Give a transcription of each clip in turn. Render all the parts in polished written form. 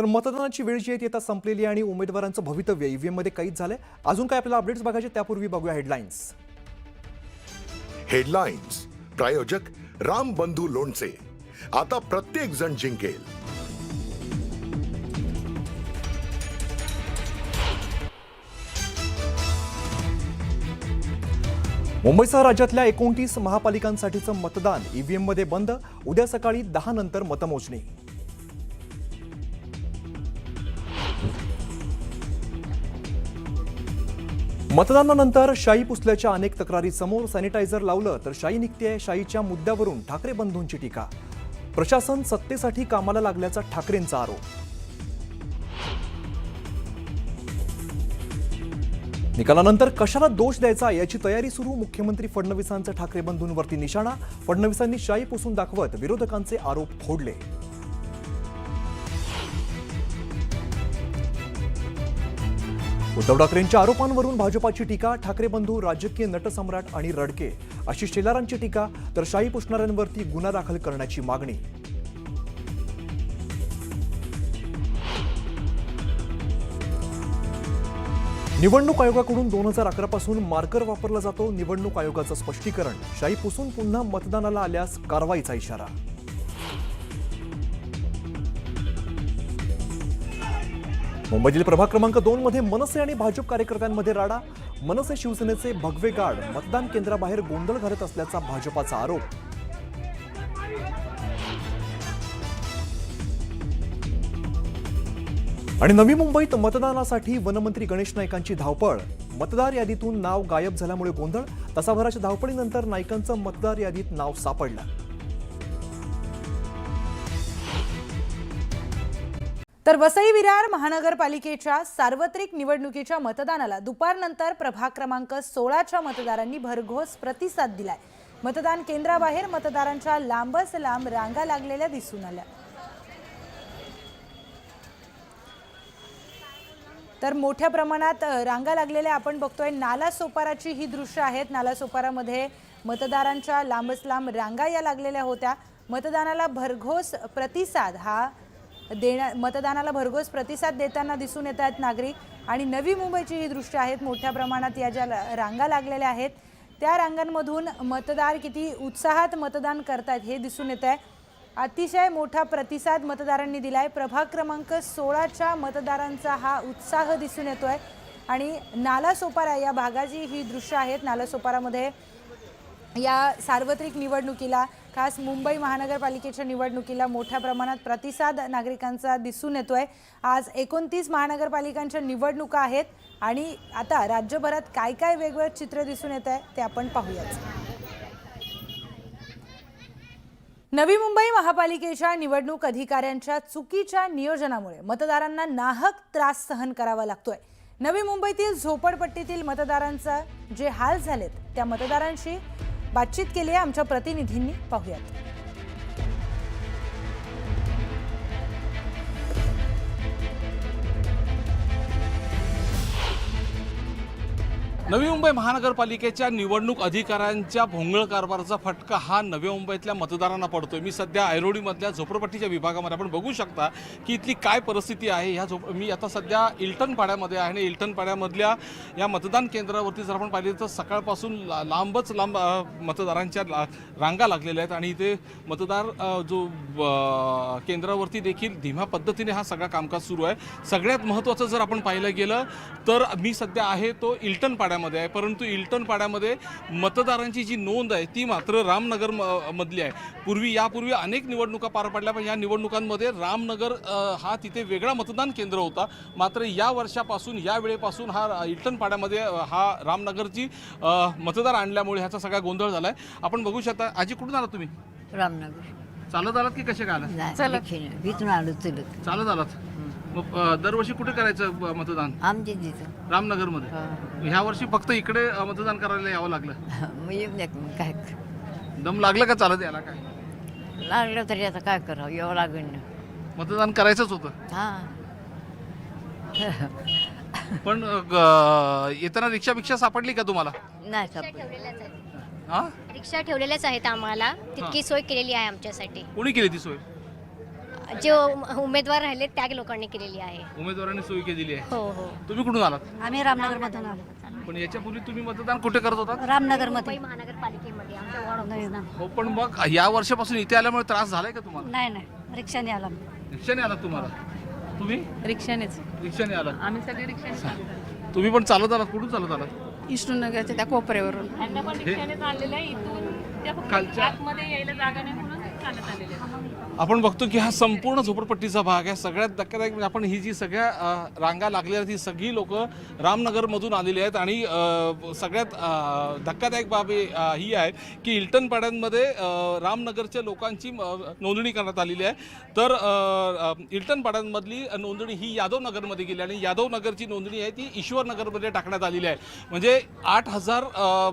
तर मतदानाची वेळ जी आहे ती आता संपलेली आणि उमेदवारांचं भवितव्य ईव्हीएम मध्ये कैद झालंय। अजून काय आपल्याला अपडेट्स बघायचे त्यापूर्वी बघूया हेडलाईन्स। हेडलाईन्स प्रायोजक राम बंधू लोणचे। आता प्रत्येक जण जिंकेल। मुंबईसह राज्यातल्या 29 महापालिकांसाठीचं मतदान ईव्हीएम मध्ये बंद। उद्या सकाळी 10 नंतर मतमोजणी। मतदानानंतर शाई पुसल्याच्या अनेक तक्रारी समोर। सॅनिटायझर लावलं तर शाई निघतेय। शाईच्या मुद्द्यावरून ठाकरे बंधूंची टीका। प्रशासन सत्तेसाठी कामाला लागल्याचा ठाकरेंचा आरोप। निकालानंतर कशाला दोष द्यायचा याची तयारी सुरू। मुख्यमंत्री फडणवीसांचा ठाकरे बंधूंवरती निशाणा। फडणवीसांनी शाई पुसून दाखवत विरोधकांचे आरोप फोडले। उद्धव ठाकरेंच्या आरोपांवरून भाजपाची टीका। ठाकरे बंधू राजकीय नटसम्राट आणि रडके अशी शेलारांची टीका। तर शाई पुसणाऱ्यांवरती गुन्हा दाखल करण्याची मागणी। निवडणूक आयोगाकडून 2011 पासून मार्कर वापरला जातो। निवडणूक आयोगाचं स्पष्टीकरण। शाई पुसून पुन्हा मतदानाला आल्यास कारवाईचा इशारा। मुंबईतील प्रभाग क्रमांक 2 मध्ये मनसे आणि भाजप कार्यकर्त्यांमध्ये राडा। मनसे शिवसेनेचे भगवे गार्ड मतदान केंद्राबाहेर गोंधळ घालत असल्याचा भाजपाचा आरोप। आणि नवी मुंबईत मतदानासाठी वनमंत्री गणेश नाईकांची धावपळ। मतदार यादीतून नाव गायब झाल्यामुळे गोंधळ। तासाभराच्या धावपळीनंतर नाईकांचं मतदार यादीत नाव सापडलं। तर वसई विरार महानगरपालिकेच्या सार्वत्रिक निवडणुकीच्या मतदानाला दुपारनंतर प्रभाग क्रमांक 16च्या मतदारांनी भरघोस प्रतिसाद दिलाय। मतदान केंद्राबाहेर मतदारांच्या लांबच लांब रांगा लागलेल्या दिसून आल्या। तर मोठ्या प्रमाणात रांगा लागलेल्या आपण बघतोय। नालासोपाराची ही दृश्य आहेत। नालासोपारामध्ये मतदारांच्या लांबच लांब रांगा या लागलेल्या होत्या। मतदानाला भरघोस प्रतिसाद देताना दिसून येत आहेत नागरिक। आणि नवी मुंबईची ही दृश्य आहेत। मोठ्या प्रमाणात या ज्या रांगा लागलेल्या आहेत त्या रांगांमधून मतदार किती उत्साहात मतदान करतात हे दिसून येत आहे। अतिशय मोठा प्रतिसाद मतदारांनी दिलाय। प्रभाग क्रमांक 16च्या मतदारांचा हा उत्साह दिसून येतोय। आणि नालासोपारा या भागाची ही दृश्य आहेत। नालासोपारामध्ये या सार्वत्रिक निवडणुकीला खास मुंबई महानगरपालिकेच्या निवडणुकीला मोठ्या प्रमाणात प्रतिसाद नागरिकांचा दिसून येतोय। आज 29 महानगरपालिकांच्या निवडणुका आहेत आणि आता राज्यभरात काय काय वेगवेगळं चित्र दिसून येत आहे ते आपण पाहूयात। नवी मुंबई महापालिकेच्या निवडणूक अधिकाऱ्यांच्या चुकीच्या नियोजनामुळे मतदारांना नाहक त्रास सहन करावा लागतोय। नवी मुंबईतील झोपडपट्टीतील मतदारांचा जे हाल झालेत त्या मतदारांशी बातचीत केली आहे आमच्या प्रतिनिधींनी। पाहूयात। नवी मुंबई महानगरपालिकेच्या निवडणूक अधिकाऱ्यांच्या भोंगळ कारभाराचा फटका हा नवी मुंबईतल्या मतदारांना पडतोय। मी सध्या ऐरोलीमधल्या झोपडपट्टीच्या विभागामध्ये आपण बघू शकता की इथली काय परिस्थिती आहे। मी आता सध्या इल्टन पाड्यामध्ये आहे आणि इल्टन पाड्यामधल्या या मतदान केंद्रावरती जर आपण पाहिलं तर सकाळपासून लांबच लांब मतदारांच्या रांगा लागलेल्या आहेत। आणि इथे मतदार जो केंद्रावरती देखील धीम्या पद्धतीने हा सगळा कामकाज सुरू आहे। सगळ्यात महत्त्वाचं जर आपण पाहिलं गेलं तर मी सध्या आहे तो इल्टन पाड्यामध्ये आहे। परंतु इल्टन पाड्यामध्ये मतदारांची जी नोंद आहे ती मात्र रामनगर मधली आहे। यापूर्वी अनेक निवडणुका पार पडल्या पण या निवडणुकांमध्ये रामनगर हा तिथे वेगळा मतदान केंद्र होता। मात्र या वर्षापासून या वेळेपासून हा इल्टन पाड्यामध्ये हा रामनगरची मतदार आणल्यामुळे ह्याचा सगळा गोंधळ झालाय। आपण बघू शकता। आजी कुठून आलात तुम्ही? रामनगर। चालत आलात की कसे काय आलात? भीतून आलो चलत। चालत आलात? मग दरवर्षी कुठे करायचं मतदान? आमच्या तिथं रामनगरमध्ये। ह्या वर्षी फक्त इकडे मतदान करायला यावं लागलं? मग येऊन द्या मग काय दम लागलं का चालत यायला? काय लागलं तरी आता काय करावं, यावं लागेल ना। मतदान करायचंच होतं हां पण येताना रिक्षा सापडली का तुम्हाला? नाही सापडलं। हा रिक्षा ठेवलेल्याच आहेत आम्हाला, तितकी सोय केलेली आहे आमच्यासाठी। कोणी केली ती सोय? जे उमेदवार राहिले त्या लोकांनी केलेली आहे. उमेदवारांनी सोय केलेली आहे. हो हो. तुम्ही कुठून आलात? आम्ही रामनगरमधून आलो. पण याच्यापूर्वी तुम्ही मतदान कुठे करत होता? रामनगरमध्ये. मुंबई महानगरपालिकेमध्ये आमच्या वॉर्ड नाही ना. हो, पण मग या वर्षापासून इथे आल्यामुळे त्रास झालाय का तुम्हाला? नाही नाही, रिक्षाने आला. रिक्षाने आलात तुम्हाला? तुम्ही रिक्षानेच रिक्षाने आलात? आम्ही सगळे रिक्षाने तुम्ही पण चालत आलात? कुठून चालत आलात? विष्णूनगरच्या त्या कोपऱ्यावरून त्यांना पण रिक्षानेच आलेलं आहे. इथून त्या फक्त खालच्या- आतमध्ये यायला जागा नाही म्हणून चालत आलेले आहेत. आपण बघतो की हा संपूर्ण झोपडपट्टीचा भाग आहे. सगळ्यात धक्कादायक म्हणजे आपण ही जी सगळ्या रांगा लागलेल्या आहेत, ही सगळी लोक रामनगरमधून आलेली आहेत. आणि सगळ्यात धक्कादायक बाब ही आहे की हिल्टन पाड्यांमध्ये रामनगरच्या लोकांची नोंदणी करण्यात आलेली आहे. तर हिल्टन पाड्यांमधली नोंदणी ही यादव नगरमध्ये गेली आणि यादव नगरची नोंदणी आहे ती ईश्वर नगरमध्ये टाकण्यात आलेली आहे. म्हणजे 8,000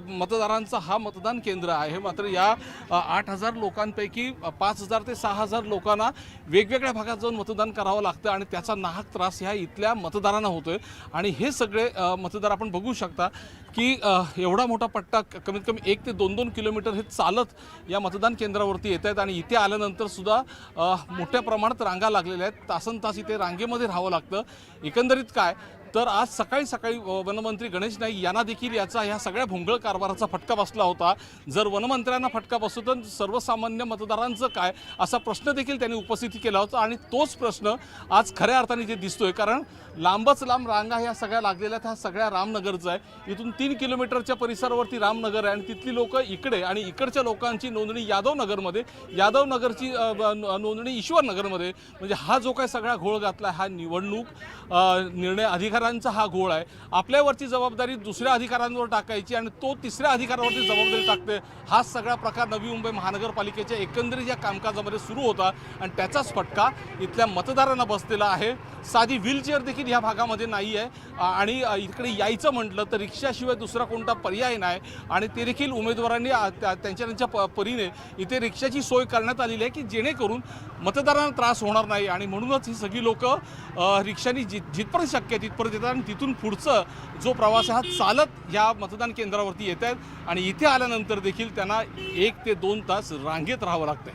मतदारांचा हा मतदान केंद्र आहे. मात्र या 8,000 लोकांपैकी 5,000 ते 6,000 लोकांना वेगवेगळ्या भागात जाऊन मतदान करावं लागतं आणि त्याचा नाहक त्रास ह्या इथल्या मतदारांना होतोय. आणि हे सगळे मतदार आपण बघू शकता की एवढा मोठा पट्टा कमीत कमी 1 ते 2 किलोमीटर हे चालत या मतदान केंद्रावरती येत आहेत. आणि इथे आल्यानंतर सुद्धा मोठ्या प्रमाणात रांगा लागलेल्या आहेत. तासनतास इथे रांगेमध्ये राहावं लागतं. एकंदरीत काय तर आज सकाळी वनमंत्री गणेश नाईक यांना देखील याचा ह्या सगळ्या भोंगळ कारभाराचा फटका बसला होता. जर वनमंत्र्यांना फटका बसतो तर सर्वसामान्य मतदारांचं काय, असा प्रश्न देखील त्यांनी उपस्थित केला होता. आणि तोच प्रश्न आज खऱ्या अर्थाने जे दिसतोय, कारण लांबच लांब रांगा ह्या सगळ्या लागलेल्या ह्या सगळ्या रामनगरचं आहे. इथून 3 किलोमीटरच्या परिसरावरती रामनगर आहे आणि तिथली लोक इकडे आणि इकडच्या लोकांची नोंदणी यादव नगरमध्ये, यादव नगरची नोंदणी ईश्वर नगरमध्ये. म्हणजे हा जो काय सगळा घोळ घातला, हा निवडणूक निर्णय अधिकाऱ्यांचा हा घोळ आहे. आपल्यावरची जबाबदारी दुसऱ्या अधिकाऱ्यांवर टाकायची आणि तो तिसऱ्या अधिकाऱ्यावरती जबाबदारी टाकते. हा सगळा प्रकार नवी मुंबई महानगरपालिकेच्या एकंदरीत या कामकाजामध्ये सुरू होता आणि त्याचाच फटका इथल्या मतदारांना बसलेला आहे. साधी व्हीलचेअर देखील ह्या भागामध्ये नाही आहे आणि इकडे यायचं म्हटलं तर रिक्षाशिवाय दुसरा कोणता पर्याय नाही. आणि ते देखील उमेदवारांनी त्यांच्या परीने इथे रिक्षाची सोय करण्यात आलेली आहे की जेणेकरून मतदारांना त्रास होणार नाही. आणि म्हणूनच ही सगळी लोक रिक्षानी जिथपर्यंत शक्य आहे तिथपर्यंत येतात आणि तिथून पुढचं जो प्रवास आहे हा चालत या मतदान केंद्रावरती येत आहेत. आणि इथे आल्यानंतर देखील त्यांना 1 ते 2 तास रांगेत राहावं लागतंय.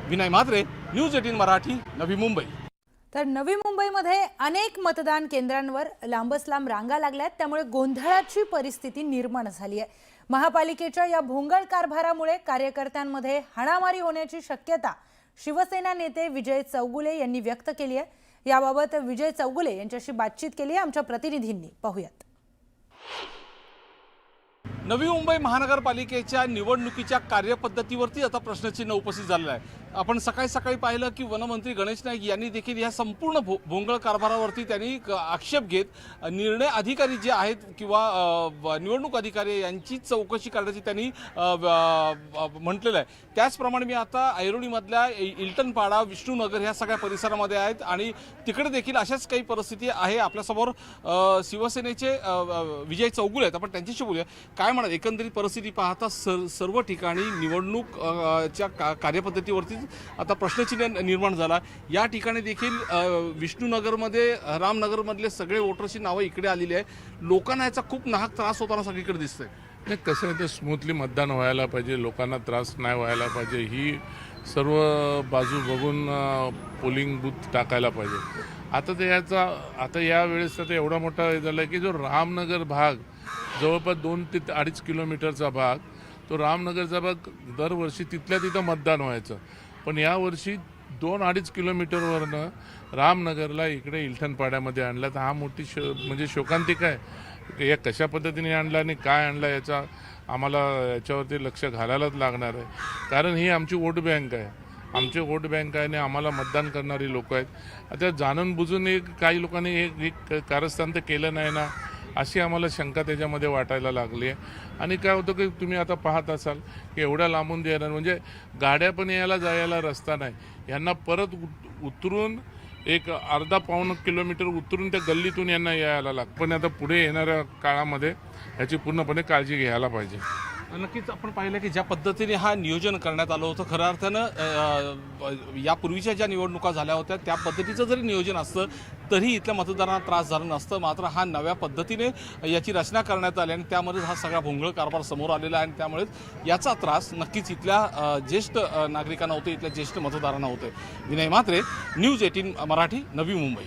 विनय म्हात्रे, न्यूज 18 मराठी, नवी मुंबई. तर नवी मुंबईमध्ये अनेक मतदान केंद्रांवर लांबच लांब रांगा लागल्यात, त्यामुळे गोंधळाची परिस्थिती निर्माण झाली आहे. महापालिकेच्या या भोंगळ कारभारामुळे कार्यकर्त्यांमध्ये हाणामारी होण्याची शक्यता शिवसेना नेते विजय चौगुले यांनी व्यक्त केली आहे. याबाबत विजय चौगुले यांच्याशी बातचीत केली आहे आमच्या प्रतिनिधींनी. पाहूयात. नवी मुंबई महानगरपालिकेच्या निवडणुकीच्या कार्यपद्धतीवरती आता प्रश्नचिन्ह उपस्थित झालेलं आहे. आपण सकाळी पाहिलं की वनमंत्री गणेश नाईक यांनी देखील या संपूर्ण भोंगळ कारभारावरती त्यांनी आक्षेप घेत निर्णय अधिकारी जे आहेत किंवा निवडणूक अधिकारी यांची चौकशी करण्याची त्यांनी म्हटलेलं आहे. त्याचप्रमाणे मी आता ऐरोलीमधल्या इल्टनपाडा, विष्णूनगर ह्या सगळ्या परिसरामध्ये आहेत आणि तिकडे देखील अशाच काही परिस्थिती आहे. आपल्यासमोर शिवसेनेचे विजय चौगुले आहेत. आपण त्यांच्याशी बोलूया. काय म्हणत एकंदरीत परिस्थिती पाहता सर्व ठिकाणी निवडणूक च्या कार्यपद्धतीवरती आता प्रश्नचिन्ह निर्माण झाला. या ठिकाणी देखील विष्णूनगरमध्ये, रामनगरमधले सगळे वोटर्सची नावं इकडे आलेली आहे. लोकांना याचा खूप नाहक त्रास होताना सगळीकडे दिसतंय. नाही, कसं आहे ते स्मूथली मतदान व्हायला पाहिजे, लोकांना त्रास नाही व्हायला पाहिजे, ही सर्व बाजू बघून पोलिंग बूथ टाकायला पाहिजे. आता या वेळेस तर एवढा मोठा झाला की जो रामनगर भाग जवळपास 2 ते 2.5 किलोमीटरचा भाग, तो रामनगरचा भाग दरवर्षी तिथल्या तिथं मतदान व्हायचं. पण यावर्षी 2-2.5 किलोमीटरवरनं रामनगरला इकडे इल्ठणपाड्यामध्ये आणला. तर हा मोठी म्हणजे शोकांतिका आहे. या कशा पद्धतीने आणला आणि काय आणला याचा आम्हाला याच्यावरती लक्ष घालायलाच लागणार आहे. कारण ही आमची वोट बँक आहे. आमचे वोट बँक आहे आणि आम्हाला मतदान करणारी लोक आहेत. आता जाणून बुजून काही लोकांनी एक कारस्थान तर केलं नाही ना, अशी आम्हाला शंका त्याच्यामध्ये वाटायला लागली आहे. आणि काय होतं की तुम्ही आता पाहत असाल की एवढ्या लांबून देणार म्हणजे गाड्या पण यायला जायला रस्ता नाही. यांना परत उतरून एक अर्धा-पाऊण किलोमीटर उतरून त्या गल्लीतून यांना यायला लागतं. पण आता पुढे येणाऱ्या काळामध्ये ह्याची पूर्णपणे काळजी घ्यायला पाहिजे. नक्कीच आपण पाहिलं की ज्या पद्धतीने हा नियोजन करण्यात आलं होतं, खऱ्या अर्थानं यापूर्वीच्या ज्या निवडणुका झाल्या होत्या त्या पद्धतीचं जरी नियोजन असतं तरी इथल्या मतदारांना त्रास झाला नसतं. मात्र हा नव्या पद्धतीने याची रचना करण्यात आली आणि त्यामध्ये हा सगळा भोंगळ कारभार समोर आलेला आहे आणि त्यामुळेच याचा त्रास नक्कीच इथल्या ज्येष्ठ नागरिकांना होतो, इथल्या ज्येष्ठ मतदारांना होतोय. विनय म्हात्रे, न्यूज 18 मराठी, नवी मुंबई.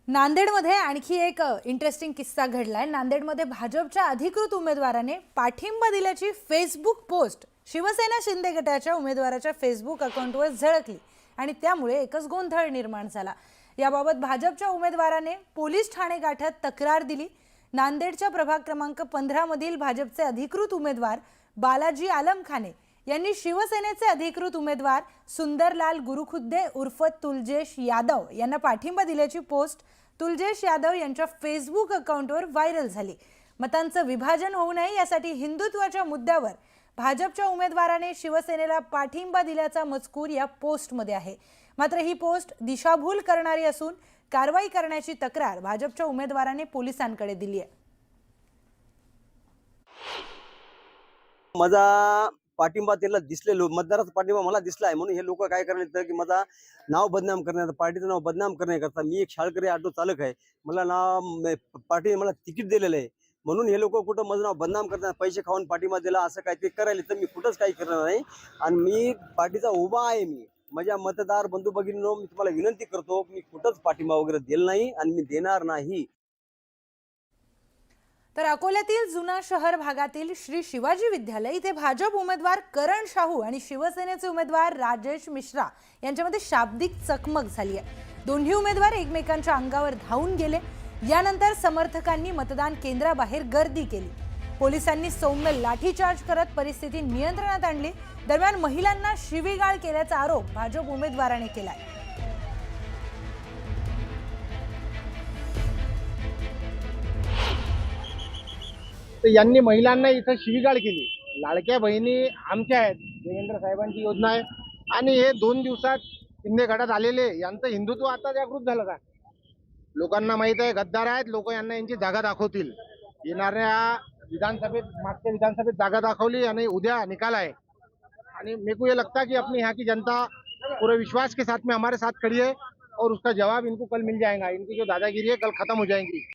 नांदेडमध्ये आणखी एक इंटरेस्टिंग किस्सा घडलाय. नांदेडमध्ये भाजपच्या अधिकृत उमेदवाराने पाठिंबा दिल्याची फेसबुक पोस्ट शिवसेना शिंदे गटाच्या उमेदवाराच्या फेसबुक अकाउंटवर झळकली आणि त्यामुळे एकच गोंधळ निर्माण झाला. याबाबत भाजपच्या उमेदवाराने पोलीस ठाणे गाठत तक्रार दिली. नांदेडच्या प्रभाग क्रमांक 15 मधील भाजपचे अधिकृत उमेदवार बालाजी आलमखाने यांनी शिवसेनेचे अधिकृत उमेदवार सुंदरलाल गुरुखुद्दे उर्फ तुलजेश यादव यांना पाठिंबा दिल्याची पोस्ट तुलजेश यादव यांच्या फेसबुक अकाउंटवर व्हायरल झाली. मतांचं विभाजन होऊ नये यासाठी हिंदुत्वाच्या मुद्द्यावर भाजपच्या उमेदवाराने शिवसेनेला पाठिंबा दिल्याचा मजकूर या पोस्टमध्ये आहे. मात्र ही पोस्ट दिशाभूल करणारी असून कारवाई करण्याची तक्रार भाजपच्या उमेदवाराने पोलिसांकडे दिली आहे. माझा पाठिंबा त्याला दिसलेलो, मतदाराचा पाठिंबा मला दिसला आहे म्हणून हे लोक काय करण्यात की माझा नाव बदनाम करण्याचं, पार्टीचं नाव बदनाम करण्याकरता, मी एक शाळकरी ऑटो चालक आहे, मला पार्टीने मला तिकीट दिलेलं आहे म्हणून हे लोक कुठं माझं नाव बदनाम करतात, पैसे खाऊन पाठिंबा दिला असं काही ते करायला, तर मी कुठंच काही करणार नाही. आणि मी पार्टीचा उभा आहे. मी माझ्या मतदार बंधू भगिनींनो मी तुम्हाला विनंती करतो, मी कुठंच पाठिंबा वगैरे दिला नाही आणि मी देणार नाही. तर अकोल्यातील जुना शहर भागातील श्री शिवाजी विद्यालय इथे भाजप उमेदवार करण शाहू आणि शिवसेनेचे उमेदवार राजेश मिश्रा यांच्यामध्ये शाब्दिक चकमक झाली आहे. दोन्ही उमेदवार एकमेकांच्या अंगावर धावून गेले. यानंतर समर्थकांनी मतदान केंद्राबाहेर गर्दी केली. पोलिसांनी सौम्य लाठीचार्ज करत परिस्थिती नियंत्रणात आणली. दरम्यान महिलांना शिवीगाळ केल्याचा आरोप भाजप उमेदवाराने केलाय. तर यांनी महिलांना इथं शिवीगाळ केली. लाडक्या बहिणी आमच्या आहेत, देवेंद्र साहेबांची योजना आहे आणि हे 2 दिवसात शिंदे गटात आलेले यांचं हिंदुत्व आता जागृत झालं का? लोकांना माहित आहे गद्दार आहेत लोक, यांना यांची जागा दाखवतील. येणाऱ्या विधानसभेत, मागच्या विधानसभेत जागा दाखवली आणि उद्या निकाल आहे आणि मेरे को ये लगता कि अपनी यहाँ की जनता पूरे विश्वास के साथ में हमारे साथ खड़ी है और उसका जवाब इनको कल मिल जाएगा. इनकी जो दादागिरी है कल खत्म हो जाएंगी.